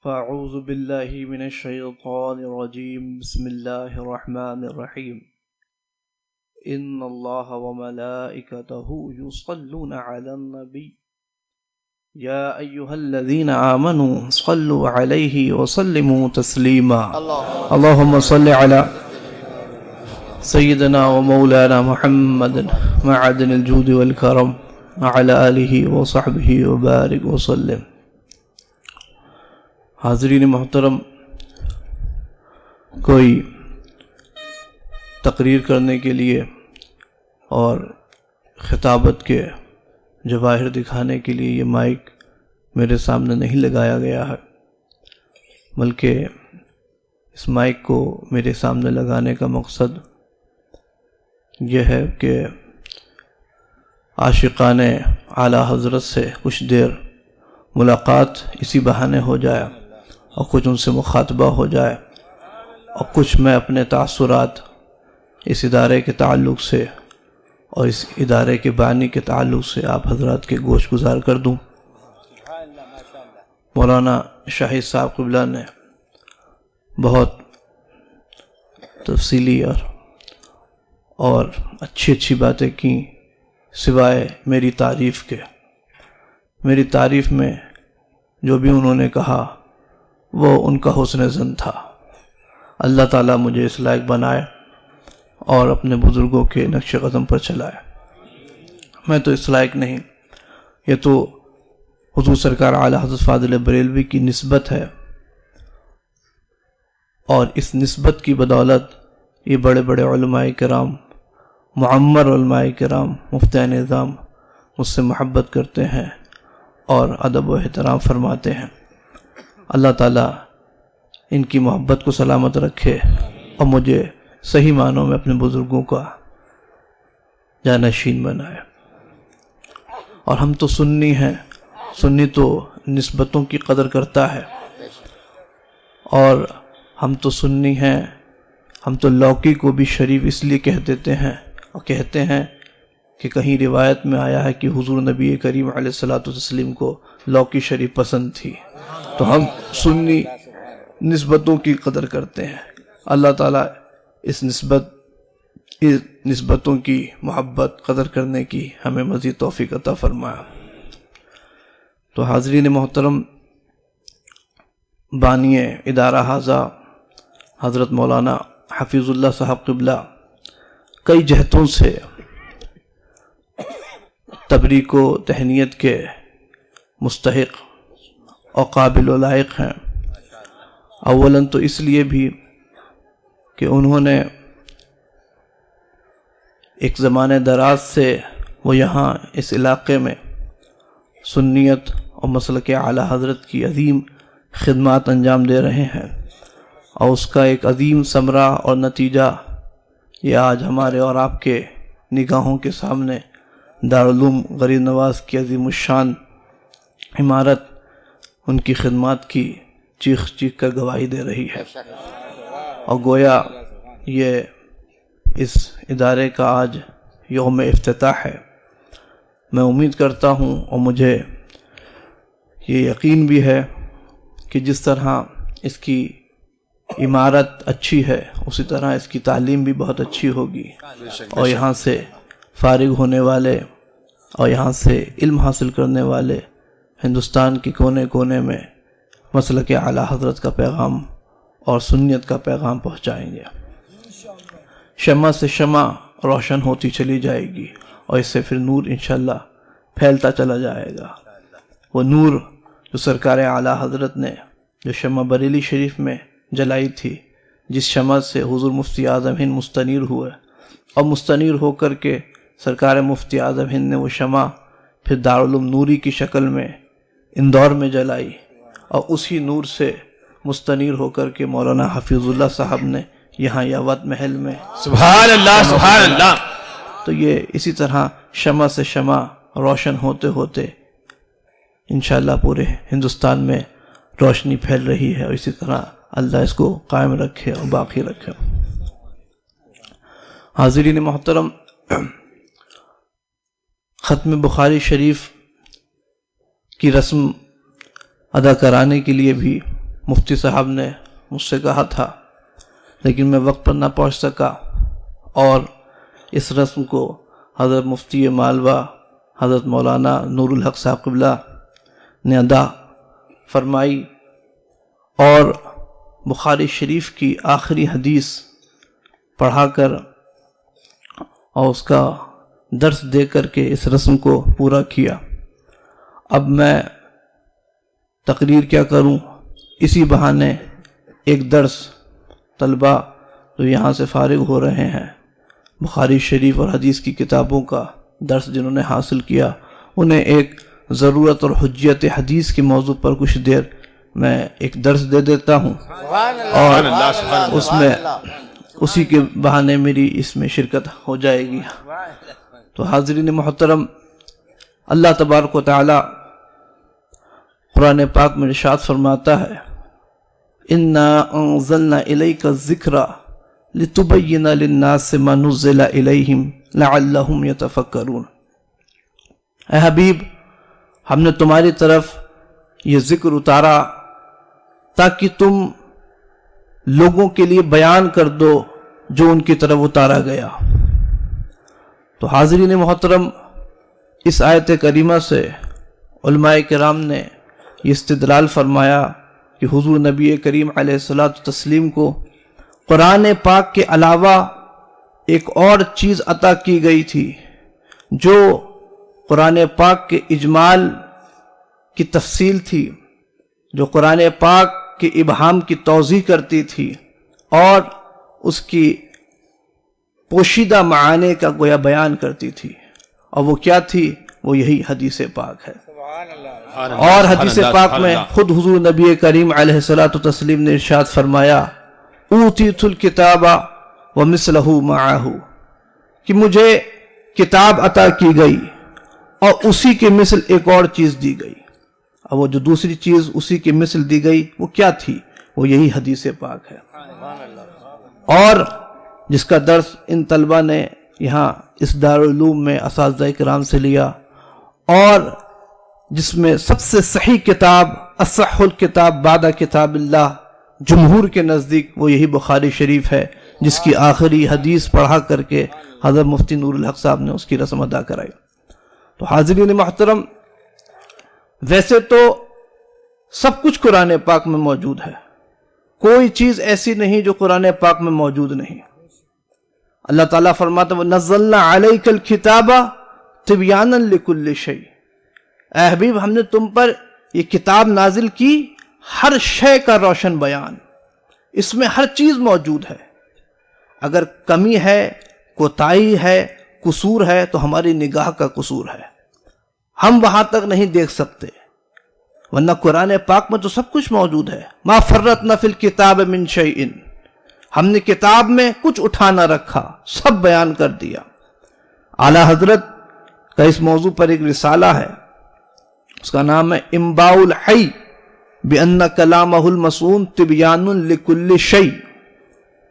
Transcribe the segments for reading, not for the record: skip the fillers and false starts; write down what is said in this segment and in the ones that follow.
فاعوذ باللہ من الشیطان الرجیم بسم اللہ الرحمن الرحیم ان اللہ وملائکتہ یصلون علی النبی یا ایہا الذین آمنوا صلوا علیہ وسلموا تسلیما اللہم صل علی سیدنا ومولانا محمد معدن الجود والکرم وعلی آلہ وصحبہ وبارک وسلم۔ حاضرین محترم، کوئی تقریر کرنے کے لیے اور خطابت کے جواہر دکھانے کے لیے یہ مائک میرے سامنے نہیں لگایا گیا ہے، بلکہ اس مائک کو میرے سامنے لگانے کا مقصد یہ ہے کہ عاشقان اعلیٰ حضرت سے کچھ دیر ملاقات اسی بہانے ہو جائے اور کچھ ان سے مخاطبہ ہو جائے، اور کچھ میں اپنے تاثرات اس ادارے کے تعلق سے اور اس ادارے کے بانی کے تعلق سے آپ حضرات کے گوش گزار کر دوں۔ مولانا شاہد صاحب قبلہ نے بہت تفصیلی اور اچھی اچھی باتیں کی، سوائے میری تعریف کے۔ میری تعریف میں جو بھی انہوں نے کہا وہ ان کا حسن ظن تھا۔ اللہ تعالیٰ مجھے اس لائق بنائے اور اپنے بزرگوں کے نقش قدم پر چلائے۔ میں تو اس لائق نہیں، یہ تو حضور سرکار اعلیٰ حضرت فاضل بریلوی کی نسبت ہے، اور اس نسبت کی بدولت یہ بڑے بڑے علماء کرام، معمر علماء کرام، مفتیان نظام مجھ سے محبت کرتے ہیں اور ادب و احترام فرماتے ہیں۔ اللہ تعالیٰ ان کی محبت کو سلامت رکھے اور مجھے صحیح معنوں میں اپنے بزرگوں کا جانشین بنائے۔ اور ہم تو سنی ہیں، سنی تو نسبتوں کی قدر کرتا ہے، اور ہم تو سنی ہیں، ہم تو لوکی کو بھی شریف اس لیے کہہ دیتے ہیں، اور کہتے ہیں کہ کہیں روایت میں آیا ہے کہ حضور نبی کریم علیہ الصلوۃ والتسلیم کو لوکی شریف پسند تھی، تو ہم سنی نسبتوں کی قدر کرتے ہیں۔ اللہ تعالیٰ اس نسبتوں کی محبت قدر کرنے کی ہمیں مزید توفیق عطا فرمایا۔ تو حاضرین محترم، بانی ادارہ ھذا حضرت مولانا حفیظ اللہ صاحب قبلہ کئی جہتوں سے تبریک و تہنیت کے مستحق اور قابل و لائق ہیں۔ اولاً تو اس لیے بھی کہ انہوں نے ایک زمانے دراز سے وہ یہاں اس علاقے میں سنیت اور مسلک اعلیٰ حضرت کی عظیم خدمات انجام دے رہے ہیں، اور اس کا ایک عظیم ثمرہ اور نتیجہ یہ آج ہمارے اور آپ کے نگاہوں کے سامنے دارالعلوم غریب نواز کی عظیم الشان عمارت ان کی خدمات کی چیخ چیخ کر گواہی دے رہی ہے، اور گویا یہ اس ادارے کا آج یوم افتتاح ہے۔ میں امید کرتا ہوں اور مجھے یہ یقین بھی ہے کہ جس طرح اس کی عمارت اچھی ہے اسی طرح اس کی تعلیم بھی بہت اچھی ہوگی، اور یہاں سے فارغ ہونے والے اور یہاں سے علم حاصل کرنے والے ہندوستان کے کونے کونے میں مسلک اعلیٰ حضرت کا پیغام اور سنیت کا پیغام پہنچائیں گے۔ شمع سے شمع روشن ہوتی چلی جائے گی، اور اس سے پھر نور انشاءاللہ پھیلتا چلا جائے گا۔ وہ نور جو سرکار اعلیٰ حضرت نے جو شمع بریلی شریف میں جلائی تھی، جس شمع سے حضور مفتی اعظم ہند مستنیر ہوئے، اور مستنیر ہو کر کے سرکار مفتی اعظم ہند نے وہ شمع پھر دارالعلوم نوری کی شکل میں اندور میں جلائی، اور اسی نور سے مستنیر ہو کر کے مولانا حفیظ اللہ صاحب نے یہاں یاوت محل میں سبحان اللہ سبحان اللہ۔ تو یہ اسی طرح شمع سے شمع روشن ہوتے ہوتے انشاءاللہ پورے ہندوستان میں روشنی پھیل رہی ہے، اور اسی طرح اللہ اس کو قائم رکھے اور باقی رکھے۔ حاضرین محترم، ختم بخاری شریف کی رسم ادا کرانے کے لیے بھی مفتی صاحب نے مجھ سے کہا تھا، لیکن میں وقت پر نہ پہنچ سکا، اور اس رسم کو حضرت مفتی مالوہ حضرت مولانا نور الحق صاحب قبلہ نے ادا فرمائی، اور بخاری شریف کی آخری حدیث پڑھا کر اور اس کا درس دے کر کے اس رسم کو پورا کیا۔ اب میں تقریر کیا کروں، اسی بہانے ایک درس طلبہ جو یہاں سے فارغ ہو رہے ہیں، بخاری شریف اور حدیث کی کتابوں کا درس جنہوں نے حاصل کیا، انہیں ایک ضرورت اور حجیت حدیث کے موضوع پر کچھ دیر میں ایک درس دے دیتا ہوں، اور اس میں اسی کے بہانے میری اس میں شرکت ہو جائے گی۔ تو حاضرین محترم، اللہ تبارک و تعالی قرآن پاک میں ارشاد فرماتا ہے، اِنَّا أَنزَلْنَا إِلَيْكَ الذِّكْرَ لِتُبَيِّنَ لِلنَّاسِ مَا نُزِّلَ إِلَيْهِمْ لَعَلَّهُمْ يَتَفَكَّرُونَ۔ اے حبیب، ہم نے تمہاری طرف یہ ذکر اتارا تاکہ تم لوگوں کے لیے بیان کر دو جو ان کی طرف اتارا گیا۔ تو حاضرین محترم، اس آیت کریمہ سے علماء کرام نے یہ استدلال فرمایا کہ حضور نبی کریم علیہ الصلوۃ والتسلیم کو قرآن پاک کے علاوہ ایک اور چیز عطا کی گئی تھی جو قرآن پاک کے اجمال کی تفصیل تھی، جو قرآن پاک کے ابہام کی توضیح کرتی تھی اور اس کی پوشیدہ معانی کا گویا بیان کرتی تھی، اور وہ کیا تھی؟ وہ یہی حدیث پاک ہے۔ اور حدیث پاک میں خود حضور نبی کریم علیہ الصلوۃ والتسلیم نے ارشاد فرمایا، اوتیت الکتاب ومثلہ معہ، کہ مجھے کتاب عطا کی گئی اور اسی کے مثل ایک اور چیز دی گئی۔ اور وہ جو دوسری چیز اسی کے مثل دی گئی وہ کیا تھی؟ وہ یہی حدیث پاک ہے، اور جس کا درس ان طلبہ نے یہاں اس دارالعلوم میں اساتذہ کرام سے لیا، اور جس میں سب سے صحیح کتاب، اصح الکتاب بعد کتاب اللہ، جمہور کے نزدیک وہ یہی بخاری شریف ہے، جس کی آخری حدیث پڑھا کر کے حضرت مفتی نور الحق صاحب نے اس کی رسم ادا کرائی۔ تو حاضرین محترم، ویسے تو سب کچھ قرآن پاک میں موجود ہے، کوئی چیز ایسی نہیں جو قرآن پاک میں موجود نہیں۔ اللہ تعالیٰ فرماتا ہے وَنَزَّلْنَا عَلَيْكَ الْكِتَابَ تِبْيَانًا لِكُلِّ شَيْءٍ، اے حبیب، ہم نے تم پر یہ کتاب نازل کی ہر شے کا روشن بیان، اس میں ہر چیز موجود ہے۔ اگر کمی ہے، کوتاہی ہے، قصور ہے تو ہماری نگاہ کا قصور ہے، ہم وہاں تک نہیں دیکھ سکتے، ورنہ قرآن پاک میں تو سب کچھ موجود ہے۔ ما فرطنا فی الکتاب من شیء، ہم نے کتاب میں کچھ اٹھا نہ رکھا، سب بیان کر دیا۔ اعلیٰ حضرت کا اس موضوع پر ایک رسالہ ہے، اس کا نام ہے انباء الحی بان کلامہ المصون تبیان لکل شیء۔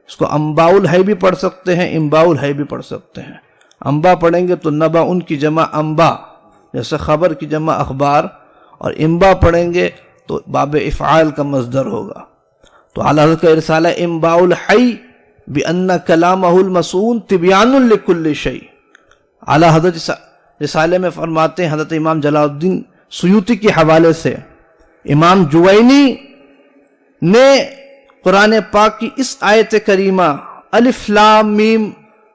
اس کو انباء الحی بھی پڑھ سکتے ہیں، انباء الحی بھی پڑھ سکتے ہیں۔ انباء پڑھیں گے تو نبا ان کی جمع انباء، جیسے خبر کی جمع اخبار، اور انباء پڑھیں گے تو باب افعال کا مصدر ہوگا۔ تو اعلیٰ حضرت کا رسالہ انباء الحی بان کلامہ المصون تبیان لکل شیء۔ اعلیٰ حضرت رسالے میں فرماتے ہیں، حضرت امام جلال الدین سیوطی کے حوالے سے، امام جوینی نے قرآن پاک کی اس آیت کریمہ الف لام میم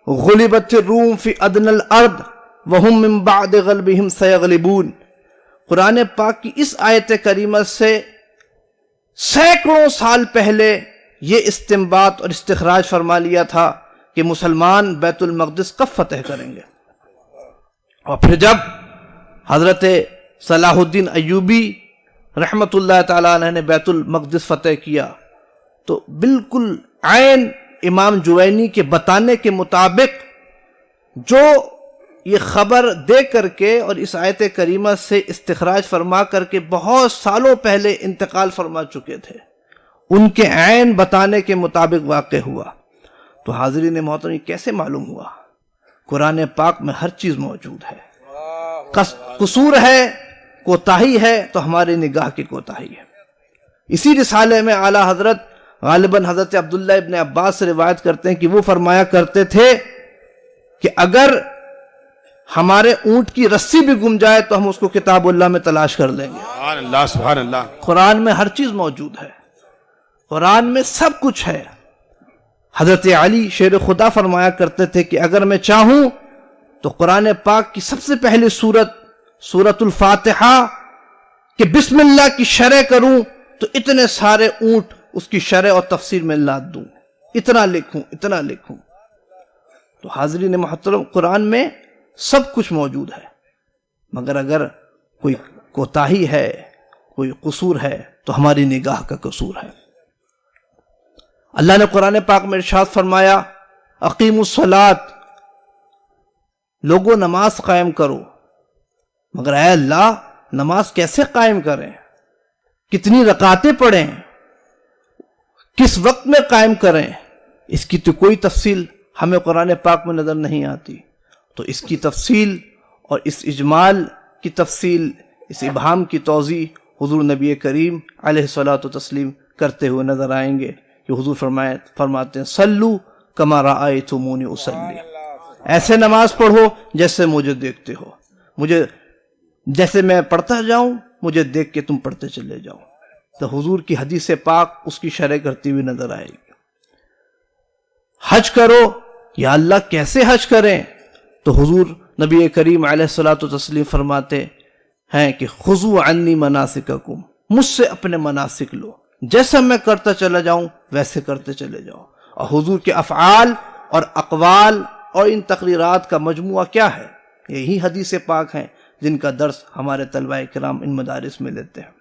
غلبت الروم فی ادنی الارض وہم من بعد غلبہم سیغلبون، قرآن پاک کی اس آیت کریمہ سے سینکڑوں سال پہلے یہ استنباط اور استخراج فرما لیا تھا کہ مسلمان بیت المقدس کب فتح کریں گے۔ اور پھر جب حضرت صلاح الدین ایوبی رحمت اللہ تعالیٰ عنہ نے بیت المقدس فتح کیا تو بالکل عین امام جوینی کے بتانے کے مطابق جو یہ خبر دے کر کے اور اس آیت کریمہ سے استخراج فرما کر کے بہت سالوں پہلے انتقال فرما چکے تھے، ان کے عین بتانے کے مطابق واقع ہوا۔ تو حاضرین محترم، کیسے معلوم ہوا؟ قرآن پاک میں ہر چیز موجود ہے، قصور ہے، کوتاہی ہے تو ہماری نگاہ کی کوتاہی ہے۔ اسی رسالے میں اعلیٰ حضرت غالباً حضرت عبداللہ ابن عباس سے روایت کرتے ہیں کہ وہ فرمایا کرتے تھے کہ اگر ہمارے اونٹ کی رسی بھی گم جائے تو ہم اس کو کتاب اللہ میں تلاش کر لیں گے۔ سبحان اللہ سبحان اللہ۔ قرآن میں ہر چیز موجود ہے، قرآن میں سب کچھ ہے۔ حضرت علی شیر خدا فرمایا کرتے تھے کہ اگر میں چاہوں تو قرآن پاک کی سب سے پہلی سورت الفاتحہ کہ بسم اللہ کی شرح کروں تو اتنے سارے اونٹ اس کی شرح اور تفسیر میں لاد دوں، اتنا لکھوں۔ تو حاضرین محترم، قرآن میں سب کچھ موجود ہے، مگر اگر کوئی کوتاہی ہے، کوئی قصور ہے تو ہماری نگاہ کا قصور ہے۔ اللہ نے قرآن پاک میں ارشاد فرمایا اقیموا الصلاۃ، لوگوں نماز قائم کرو۔ مگر اے اللہ، نماز کیسے قائم کریں؟ کتنی رکعتیں پڑھیں؟ کس وقت میں قائم کریں؟ اس کی تو کوئی تفصیل ہمیں قرآن پاک میں نظر نہیں آتی۔ تو اس کی تفصیل اور اس اجمال کی تفصیل، اس ابہام کی توضیح حضور نبی کریم علیہ الصلاۃ والتسلیم کرتے ہوئے نظر آئیں گے کہ حضور فرماتے ہیں صلو کما رأیتمونی اصلی، ایسے نماز پڑھو جیسے مجھے دیکھتے ہو، مجھے جیسے میں پڑھتا جاؤں مجھے دیکھ کے تم پڑھتے چلے جاؤ۔ تو حضور کی حدیث پاک اس کی شرح کرتی ہوئی نظر آئے گی۔ حج کرو، یا اللہ کیسے حج کریں؟ تو حضور نبی کریم علیہ الصلاۃ والتسلیم فرماتے ہیں کہ خذوا عنی مناسککم، مجھ سے اپنے مناسک لو، جیسا میں کرتا چلا جاؤں ویسے کرتے چلے جاؤ۔ اور حضور کے افعال اور اقوال اور ان تقریرات کا مجموعہ کیا ہے؟ یہی حدیث پاک ہیں جن کا درس ہمارے طلبہ کرام ان مدارس میں لیتے ہیں۔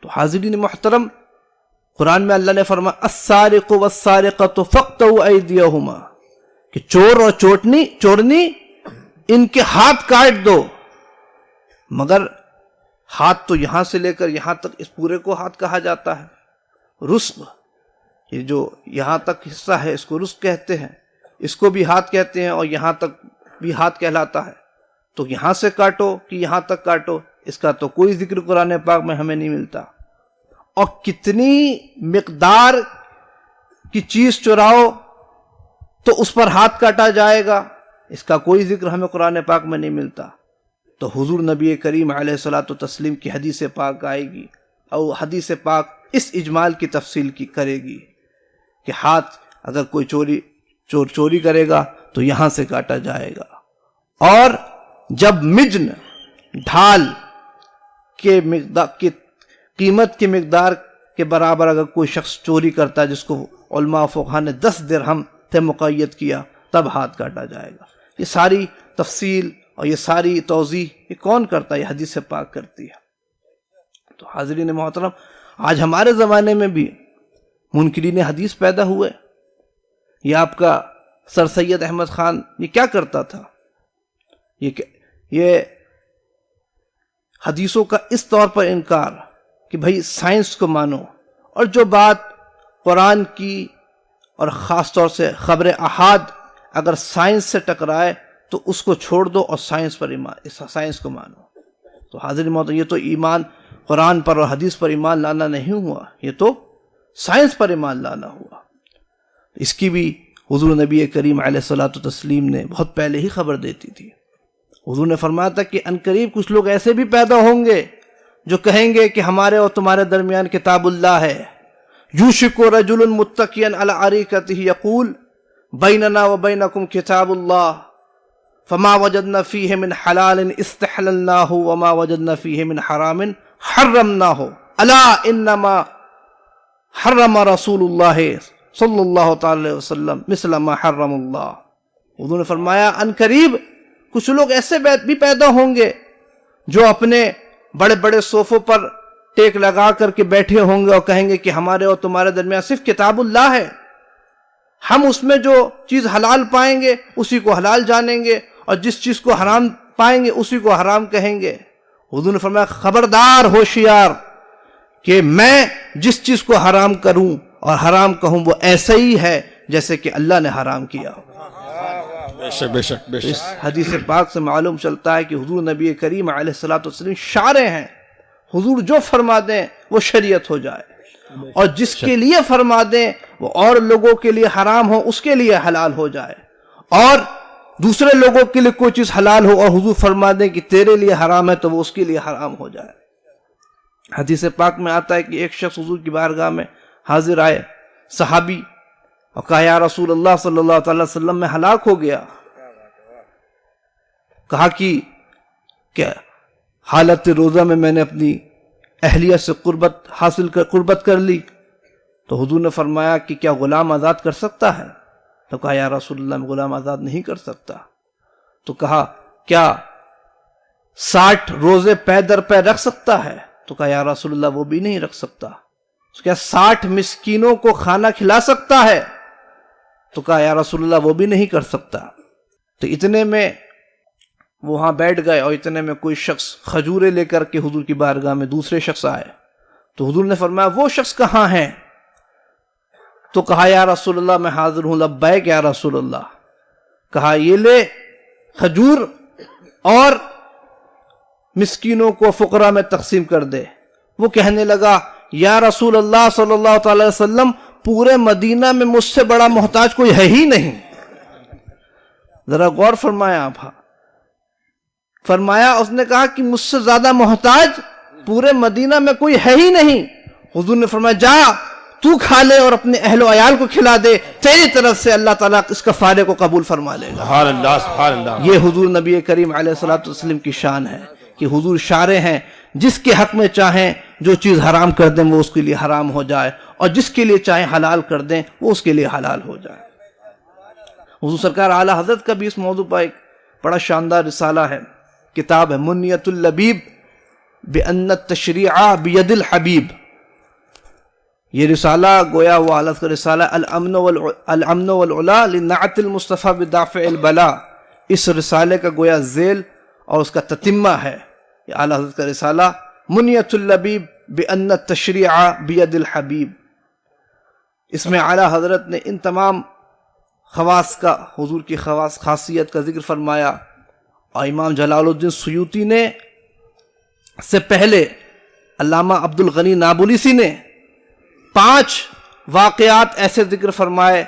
تو حاضرین محترم، قرآن میں اللہ نے فرمایا السارق والسارقۃ فاقطعوا ایدیہما، کہ چور اور چورنی ان کے ہاتھ کاٹ دو۔ مگر ہاتھ تو یہاں سے لے کر یہاں تک اس پورے کو ہاتھ کہا جاتا ہے۔ رزق، یہ جو یہاں تک حصہ ہے اس کو رزق کہتے ہیں، اس کو بھی ہاتھ کہتے ہیں، اور یہاں تک بھی ہاتھ کہلاتا ہے۔ تو یہاں سے کاٹو کہ یہاں تک کاٹو، اس کا تو کوئی ذکر قرآن پاک میں ہمیں نہیں ملتا۔ اور کتنی مقدار کی چیز چراؤ تو اس پر ہاتھ کاٹا جائے گا، اس کا کوئی ذکر ہمیں قرآن پاک میں نہیں ملتا۔ تو حضور نبی کریم علیہ الصلاۃ والتسلیم کی حدیث پاک آئے گی، اور حدیث پاک اس اجمال کی تفصیل کی کرے گی کہ ہاتھ اگر کوئی چوری کرے گا تو یہاں سے کاٹا جائے گا۔ اور جب مجن ڈھال کے قیمت کی مقدار کے برابر اگر کوئی شخص چوری کرتا ہے، جس کو علماء فقہا نے 10 درہم سے مقید کیا، تب ہاتھ کاٹا جائے گا۔ یہ ساری تفصیل اور یہ ساری توضیح یہ کون کرتا ہے؟ یہ حدیث پاک کرتی ہے۔ تو حاضرین محترم، آج ہمارے زمانے میں بھی منکرین حدیث پیدا ہوئے۔ یہ آپ کا سر سید احمد خان یہ کیا کرتا تھا؟ یہ حدیثوں کا اس طور پر انکار کہ بھائی سائنس کو مانو، اور جو بات قرآن کی اور خاص طور سے خبر احاد اگر سائنس سے ٹکرائے تو اس کو چھوڑ دو اور سائنس کو مانو۔ تو حاضر محترم، یہ تو ایمان قرآن پر اور حدیث پر ایمان لانا نہیں ہوا، یہ تو سائنس پر ایمان لانا ہوا۔ اس کی بھی حضور نبی کریم علیہ الصلاۃ والتسلیم نے بہت پہلے ہی خبر دیتی تھی۔ حضور نے فرمایا تھا کہ عنقریب کچھ لوگ ایسے بھی پیدا ہوں گے جو کہیں گے کہ ہمارے اور تمہارے درمیان کتاب اللہ ہے۔ یوشک رجل متکئا علی اریکتہ یقول بیننا وبینکم کتاب اللہ فما وجدنا فیہ من حلال استحللناہ وما وجدنا فیہ من حرام حرمناہ الا انما حرم رسول اللہ صلی اللہ تعالی علیہ وسلم مثل ما حرم اللہ۔ حضور نے فرمایا عنقریب کچھ لوگ ایسے بھی پیدا ہوں گے جو اپنے بڑے بڑے صوفوں پر ٹیک لگا کر کے بیٹھے ہوں گے اور کہیں گے کہ ہمارے اور تمہارے درمیان صرف کتاب اللہ ہے، ہم اس میں جو چیز حلال پائیں گے اسی کو حلال جانیں گے، اور جس چیز کو حرام پائیں گے اسی کو حرام کہیں گے۔ حضور نے فرمایا خبردار، ہوشیار، کہ میں جس چیز کو حرام کروں اور حرام کہوں وہ ایسا ہی ہے جیسے کہ اللہ نے حرام کیا۔ بے شک اس حدیث پاک سے معلوم چلتا ہے کہ حضور نبی کریم علیہ الصلوۃ والسلام شارع ہیں، حضور جو فرما دیں وہ شریعت ہو جائے، اور جس کے لیے فرما دیں وہ اور لوگوں کے لیے حرام ہو اس کے لیے حلال ہو جائے، اور دوسرے لوگوں کے لیے کوئی چیز حلال ہو اور حضور فرما دیں کہ تیرے لیے حرام ہے تو وہ اس کے لیے حرام ہو جائے۔ حدیث پاک میں آتا ہے کہ ایک شخص حضور کی بارگاہ میں حاضر آئے، صحابی، اور کہا یا رسول اللہ صلی اللہ تعالی وسلم میں ہلاک ہو گیا۔ کہا کہ حالت روزہ میں نے اپنی اہلیہ سے قربت کر لی، تو حضور نے فرمایا کہ کیا غلام آزاد کر سکتا ہے؟ تو کہا یا رسول اللہ میں غلام آزاد نہیں کر سکتا۔ تو کہا کیا 60 روزے پے در پے رکھ سکتا ہے؟ تو کہا یا رسول اللہ وہ بھی نہیں رکھ سکتا۔ کیا 60 مسکینوں کو کھانا کھلا سکتا ہے؟ تو کہا یا رسول اللہ وہ بھی نہیں کر سکتا۔ تو اتنے میں وہاں بیٹھ گئے، اور اتنے میں کوئی شخص کھجورے لے کر کے حضور کی بارگاہ میں دوسرے شخص آئے، تو حضور نے فرمایا وہ شخص کہاں ہے؟ تو کہا یا رسول اللہ میں حاضر ہوں، لبیک یا رسول اللہ۔ کہا یہ لے کھجور اور مسکینوں کو فقراء میں تقسیم کر دے۔ وہ کہنے لگا یا رسول اللہ صلی اللہ تعالی وسلم پورے مدینہ میں مجھ سے بڑا محتاج کوئی ہے ہی نہیں۔ ذرا غور فرمایا آپ، فرمایا اس نے کہا کہ مجھ سے زیادہ محتاج پورے مدینہ میں کوئی ہے ہی نہیں۔ حضور نے فرمایا جا تو کھا لے اور اپنے اہل و عیال کو کھلا دے، تیری طرف سے اللہ تعالیٰ اس کفارے کو قبول فرما لے گا۔ سبحان اللہ سبحان اللہ۔ یہ حضور نبی کریم علیہ الصلوۃ والسلام کی شان ہے کہ حضور شارع ہیں، جس کے حق میں چاہیں جو چیز حرام کر دیں وہ اس کے لیے حرام ہو جائے، اور جس کے لیے چاہیں حلال کر دیں وہ اس کے لیے حلال ہو جائے۔ حضور سرکار اعلیٰ حضرت کا بھی اس موضوع پر ایک بڑا شاندار رسالہ ہے، کتاب ہے منیۃ اللبیب بأن التشریع بید الحبیب۔ یہ رسالہ گویا وہ اعلیٰ کا رسالہ الامن والعلا لنعت المصطفیٰ بدافع البلا، اس رسالے کا گویا ذیل اور اس کا تتمہ ہے یہ اعلیٰ حضرت کا رسالہ منیۃ اللبیب بأن التشریع بید الحبیب۔ اس میں اعلیٰ حضرت نے ان تمام خواص کا، حضور کی خاصیت کا ذکر فرمایا، اور امام جلال الدین سیوطی نے سے پہلے علامہ عبد الغنی نابلسی نے 5 واقعات ایسے ذکر فرمائے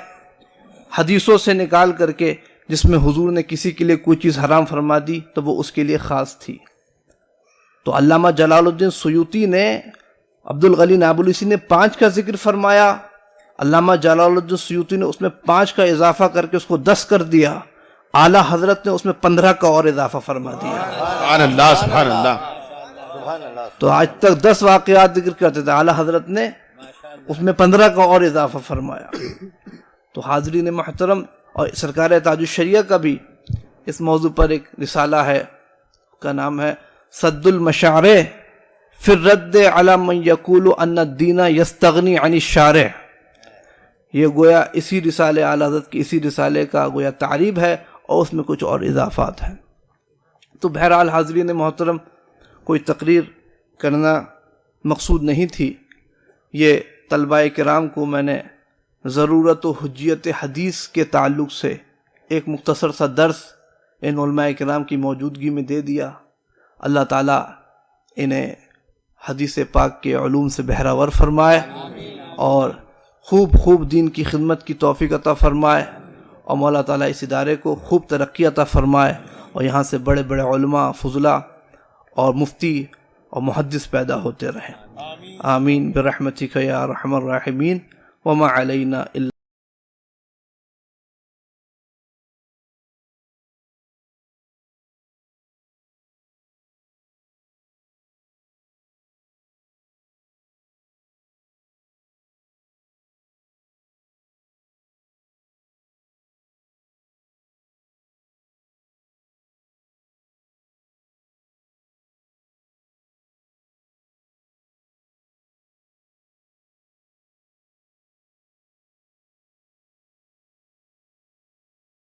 حدیثوں سے نکال کر کے، جس میں حضور نے کسی کے لیے کوئی چیز حرام فرما دی تو وہ اس کے لیے خاص تھی۔ تو علامہ جلال الدین سیوطی نے، عبد الغنی نابلسی نے 5 کا ذکر فرمایا، علامہ جلال الدین سیوطی نے اس میں 5 کا اضافہ کر کے اس کو 10 کر دیا، اعلیٰ حضرت نے اس میں 15 کا اور اضافہ فرما دیا۔ سبحان اللہ سبحان اللہ۔ تو آج تک 10 واقعات ذکر کرتے تھے، اعلیٰ حضرت نے اس میں 15 کا اور اضافہ فرمایا۔ تو حاضرین محترم، اور سرکار تاج الشریعہ کا بھی اس موضوع پر ایک رسالہ ہے، کا نام ہے سد المشارع فی الرد علی من یقول ان الدین یستغنی عن الشارع۔ یہ گویا اسی رسالے اعلیٰ حضرت کی اسی رسالے کا گویا تعریب ہے، اور اس میں کچھ اور اضافات ہیں۔ تو بہرحال حاضرین محترم، کوئی تقریر کرنا مقصود نہیں تھی، یہ طلباء کرام کو میں نے ضرورت و حجیت حدیث کے تعلق سے ایک مختصر سا درس ان علماء کرام کی موجودگی میں دے دیا۔ اللہ تعالیٰ انہیں حدیث پاک کے علوم سے بہرہ فرمائے، اور خوب دین کی خدمت کی توفیق عطا فرمائے، اور مولا تعالیٰ اس ادارے کو خوب ترقی عطا فرمائے، اور یہاں سے بڑے بڑے علماء، فضلاء اور مفتی اور محدث پیدا ہوتے رہیں۔ آمین برحمتک یا ارحم الراحمین، وما علینا الا